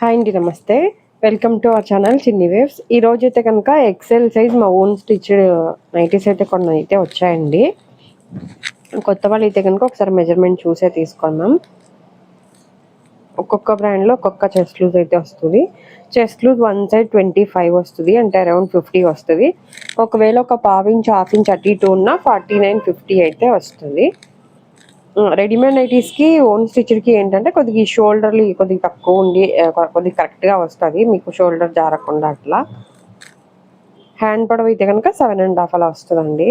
Hi అండి, నమస్తే. Welcome to our channel చిన్ని వేవ్స్. ఈ రోజు అయితే కనుక ఎక్సెల్ సైజ్ మా ఓన్ స్టిచ్డ్ నైటీస్ అయితే కొన్ని అయితే వచ్చాయండి. కొత్త వాళ్ళు అయితే కనుక ఒకసారి మెజర్మెంట్ చూసే తీసుకున్నాం. ఒక్కొక్క బ్రాండ్లో ఒక్కొక్క చెస్ట్ లూజ్ అయితే వస్తుంది. చెస్ట్ లూజ్ వన్ సైడ్ 25 వస్తుంది, అంటే అరౌండ్ 50 వస్తుంది. ఒకవేళ ఒక హాఫ్ ఇంచ్ అటు ఇటు ఉన్న 49-50 అయితే వస్తుంది. రెడీమేడ్ నైటీస్కి ఓన్ స్టిచ్డ్కి ఏంటంటే కొద్దిగా ఈ షోల్డర్లు కొద్దిగా తక్కువ ఉండి కొద్దిగా కరెక్ట్గా వస్తుంది, మీకు షోల్డర్ జారకుండా అట్లా. హ్యాండ్ పొడవు అయితే కనుక 7.5 అలా వస్తుందండి.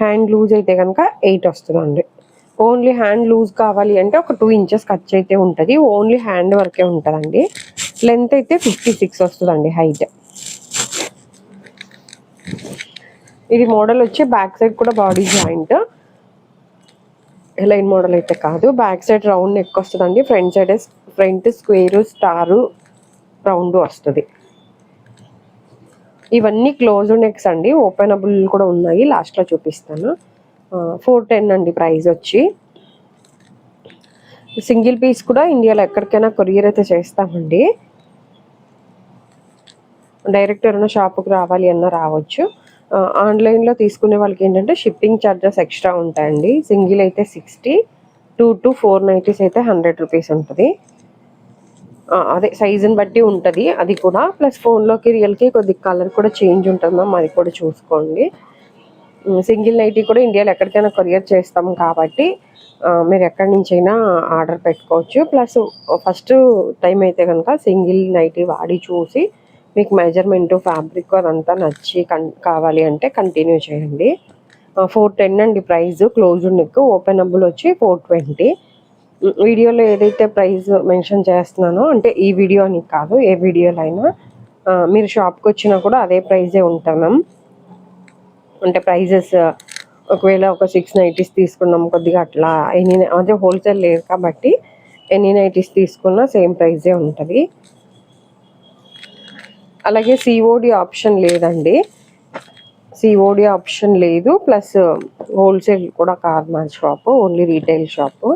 హ్యాండ్ లూజ్ అయితే కనుక 8 వస్తుందండి. ఓన్లీ హ్యాండ్ లూజ్ కావాలి అంటే ఒక 2 ఇంచెస్ ఖర్చు అయితే ఉంటుంది. ఓన్లీ హ్యాండ్ వరకే ఉంటుందండి. లెంత్ అయితే 56 వస్తుందండి హైట్. ఇది మోడల్ వచ్చి బ్యాక్ సైడ్ కూడా బాడీ జాయింట్, లైన్ మోడల్ అయితే కాదు. బ్యాక్ సైడ్ రౌండ్ నెక్ వస్తుందండి. ఫ్రంట్ స్క్వేర్ స్టారు రౌండ్ వస్తుంది. ఇవన్నీ క్లోజ్ నెక్స్ అండి, ఓపెనబుల్ కూడా ఉన్నాయి, లాస్ట్లో చూపిస్తాను. 410 అండి ప్రైస్ వచ్చి. సింగిల్ పీస్ కూడా ఇండియాలో ఎక్కడికైనా కొరియర్ అయితే చేస్తామండి. డైరెక్ట్ ఎవరైనా షాపుకి రావాలి అన్నా రావచ్చు. ఆన్లైన్లో తీసుకునే వాళ్ళకి ఏంటంటే షిప్పింగ్ ఛార్జెస్ ఎక్స్ట్రా ఉంటాయండి. సింగిల్ అయితే 60, 2 to 4 నైటీస్ అయితే 100 రూపీస్ ఉంటుంది. అదే సైజుని బట్టి ఉంటుంది అది కూడా. ప్లస్ ఫోన్లోకి రియల్కి కొద్దిగా కలర్ కూడా చేంజ్ ఉంటుంది మ్యామ్, అది కూడా చూసుకోండి. సింగిల్ నైటీ కూడా ఇండియాలో ఎక్కడికైనా కొరియర్ చేస్తాం కాబట్టి మీరు ఎక్కడి నుంచైనా ఆర్డర్ పెట్టుకోవచ్చు. ప్లస్ ఫస్ట్ టైం అయితే కనుక సింగిల్ నైటీ వాడి చూసి మీకు మెజర్మెంటు ఫ్యాబ్రిక్ అదంతా నచ్చి కావాలి అంటే కంటిన్యూ చేయండి. 410 అండి ప్రైస్. క్లోజ్ నెక్, ఓపెనబుల్ వచ్చి 420. వీడియోలో ఏదైతే ప్రైస్ మెన్షన్ చేస్తున్నానో, అంటే ఈ వీడియో అని కాదు, ఏ వీడియోలో అయినా మీరు షాప్కి వచ్చినా కూడా అదే ప్రైజే ఉంటుంది మ్యామ్. అంటే ప్రైజెస్ ఒకవేళ ఒక 6 నైటీస్ తీసుకున్నాం కొద్దిగా అట్లా అదే హోల్సేల్ లేదు కాబట్టి ఎన్ని నైటీస్ తీసుకున్నా సేమ్ ప్రైజే ఉంటుంది. అలాగే సిఓడి ఆప్షన్ లేదండి, సిఓడి ఆప్షన్ లేదు. ప్లస్ హోల్సేల్ కూడా కాదు మా షాపు, ఓన్లీ రీటైల్ షాపు.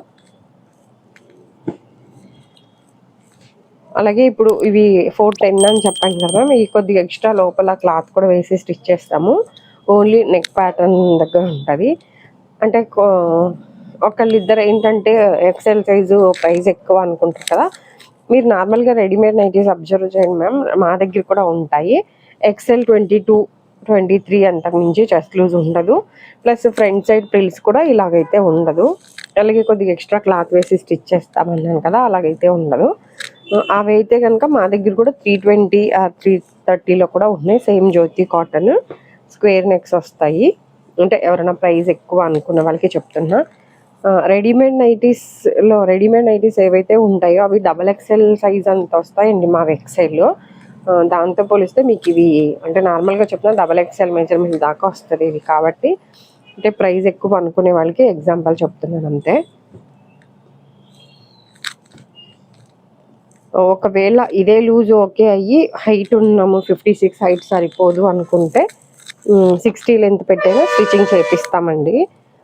అలాగే ఇప్పుడు ఇవి 410 అని చెప్పాను కదా, ఇవి కొద్దిగా ఎక్స్ట్రా లోపల క్లాత్ కూడా వేసి స్టిచ్ చేస్తాము. ఓన్లీ నెక్ ప్యాటర్న్ దగ్గర ఉంటుంది. అంటే ఒకళ్ళిద్దరు ఏంటంటే ఎక్సెల్ సైజు ప్రైస్ ఎక్కువ అనుకుంటారు కదా, మీరు నార్మల్గా రెడీమేడ్ నైటీస్ అబ్జర్వ్ చేయండి మ్యామ్, మా దగ్గర కూడా ఉంటాయి. ఎక్సెల్ 22, 23 అంతకు మించి చెస్ట్ లూజ్ ఉండదు. ప్లస్ ఫ్రంట్ సైడ్ ప్రిల్స్ కూడా ఇలాగైతే ఉండదు. అలాగే కొద్దిగా ఎక్స్ట్రా క్లాత్ వేసి స్టిచ్ చేస్తామన్నాను కదా, అలాగైతే ఉండదు. అవి అయితే కనుక మా దగ్గర కూడా 320 330లో కూడా ఉన్నాయి. సేమ్ జ్యోతి కాటన్ స్క్వేర్ నెక్స్ వస్తాయి. అంటే ఎవరైనా ప్రైస్ ఎక్కువ అనుకున్న వాళ్ళకి చెప్తున్నా. రెడీమేడ్ నైటీస్ ఏవైతే ఉంటాయో అవి XXL సైజ్ అంత వస్తాయండి మా ఎక్సెల్లో. దాంతో పోలిస్తే మీకు ఇవి అంటే నార్మల్గా చెప్తున్నా XXL మెజర్మెంట్ దాకా వస్తుంది ఇది. కాబట్టి అంటే ప్రైస్ ఎక్కువ అనుకునే వాళ్ళకి ఎగ్జాంపుల్ చెప్తున్నాను అంతే. ఒకవేళ ఇదే లూజ్ ఓకే అయ్యి హైట్ ఉన్నాము 56 హైట్ సరిపోదు అనుకుంటే 60 లెంత్ పెట్టైనా స్టిచ్చింగ్ చేపిస్తామండి.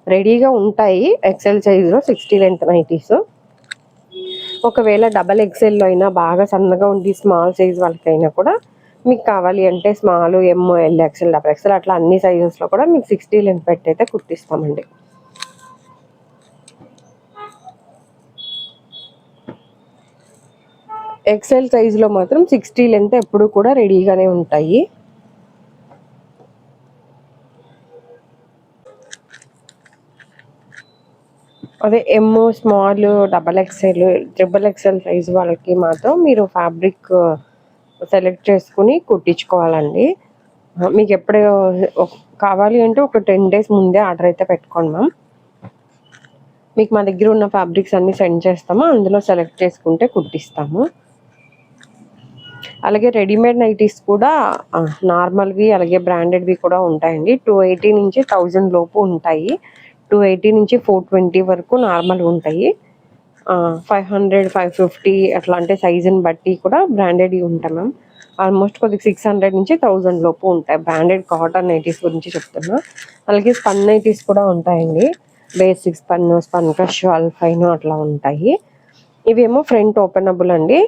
రెడీగా ఉంటాయి ఎక్సెల్ సైజులో 60 లెంత్ నైటీస్. ఒకవేళ XXLలో అయినా బాగా సన్నగా ఉండి స్మాల్ సైజ్ వాళ్ళకైనా కూడా మీకు కావాలి అంటే స్మాల్, ML, XL, XXL అట్లా అన్ని సైజెస్లో కూడా మీకు 60 లెంత్ పెట్టి అయితే కుట్టిస్తామండి. ఎక్సెల్ సైజులో మాత్రం 60 లెంత్ ఎప్పుడు కూడా రెడీగానే ఉంటాయి. అదే స్మాల్, XXL, XXL సైజు వాళ్ళకి మాత్రం మీరు ఫ్యాబ్రిక్ సెలెక్ట్ చేసుకుని కుట్టించుకోవాలండి. మీకు ఎప్పుడు కావాలి అంటే ఒక 10 days ముందే ఆర్డర్ అయితే పెట్టుకోండి మ్యామ్. మీకు మా దగ్గర ఉన్న ఫ్యాబ్రిక్స్ అన్నీ సెండ్ చేస్తాము, అందులో సెలెక్ట్ చేసుకుంటే కుట్టిస్తాము. అలాగే రెడీమేడ్ నైటీస్ కూడా నార్మల్వి అలాగే బ్రాండెడ్వి కూడా ఉంటాయండి. 280 నుంచి 1000 లోపు ఉంటాయి. 280 నుంచి 420 వరకు నార్మల్ ఉంటాయి. 500, 550 అట్లా అంటే సైజుని బట్టి కూడా బ్రాండెడ్వి ఉంటాయి మ్యామ్. ఆల్మోస్ట్ కొద్దిగా 600 నుంచి 1000 లోపు ఉంటాయి. బ్రాండెడ్ కాటన్ నైటీస్ గురించి చెప్తున్నా. అలాగే స్పన్ నైటీస్ కూడా ఉంటాయండి. బేసిక్ స్పన్ క్రష్, అల్ఫైన్ అట్లా ఉంటాయి. ఇవేమో ఫ్రంట్ ఓపెనబుల్ అండి.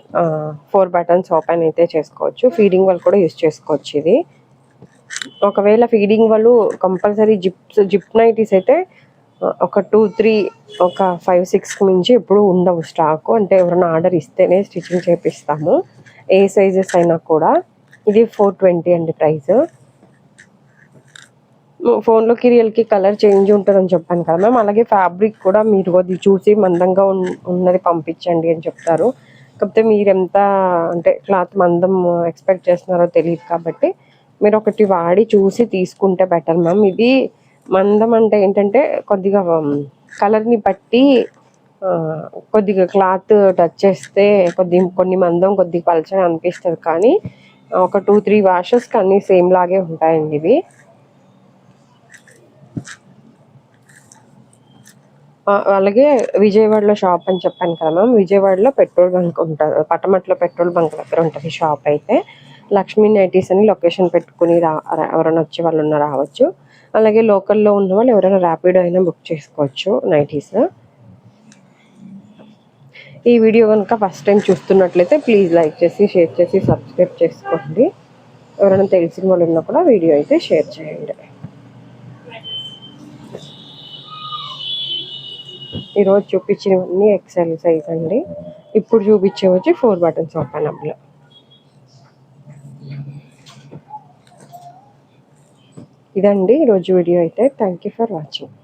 4 బటన్స్ ఓపెన్ అయితే చేసుకోవచ్చు. ఫీడింగ్ వాళ్ళు కూడా యూస్ చేసుకోవచ్చు ఇది. ఒకవేళ ఫీడింగ్ వాళ్ళు కంపల్సరీ జిప్ నైటీస్ అయితే ఒక 2, 3 ఒక 5, 6 మించి ఎప్పుడు ఉండవు స్టాకు. అంటే ఎవరైనా ఆర్డర్ ఇస్తేనే స్టిచ్చింగ్ చేపిస్తాము, ఏ సైజెస్ అయినా కూడా. ఇది 420 అండి ప్రైస్. ఫోన్లోకి రియల్కి కలర్ చేంజ్ ఉంటుందని చెప్పాను కదా మ్యామ్. అలాగే ఫ్యాబ్రిక్ కూడా మీరు అది చూసి మందంగా ఉన్నది పంపించండి అని చెప్తారు. కాకపోతే మీరు ఎంత అంటే క్లాత్ మందం ఎక్స్పెక్ట్ చేస్తున్నారో తెలియదు కాబట్టి మీరు ఒకటి వాడి చూసి తీసుకుంటే బెటర్ మ్యామ్. ఇది మందం అంటే ఏంటంటే కొద్దిగా కలర్ని బట్టి కొద్దిగా క్లాత్ టచ్ చేస్తే కొన్ని మందం కొద్దిగా పలచగా అనిపిస్తుంది, కానీ ఒక 2, 3 వాషెస్కి అన్నీ సేమ్ లాగే ఉంటాయండి ఇవి. అలాగే విజయవాడలో షాప్ అని చెప్పాను కదా మ్యామ్. విజయవాడలో పెట్రోల్ బంక్ ఉంటుంది, పటమట్లో పెట్రోల్ బంక్ దగ్గర ఉంటుంది షాప్ అయితే. లక్ష్మీ నైటీస్ అని లొకేషన్ పెట్టుకుని ఎవరైనా వచ్చే వాళ్ళు రావచ్చు. అలాగే లోకల్లో ఉన్న వాళ్ళు ఎవరైనా ర్యాపిడో అయినా బుక్ చేసుకోవచ్చు నైటీస్. ఈ వీడియో కనుక ఫస్ట్ టైం చూస్తున్నట్లయితే ప్లీజ్ లైక్ చేసి, షేర్ చేసి, సబ్స్క్రైబ్ చేసుకోండి. ఎవరైనా తెలిసిన వాళ్ళు ఉన్నా కూడా వీడియో అయితే షేర్ చేయండి. ఈరోజు చూపించినవన్నీ ఎక్సెల్ సైజ్ అండి. ఇప్పుడు చూపించే వచ్చి 4 బటన్స్ ఓపెనబుల్. ఇదండి ఈరోజు వీడియో అయితే. Thank you for watching.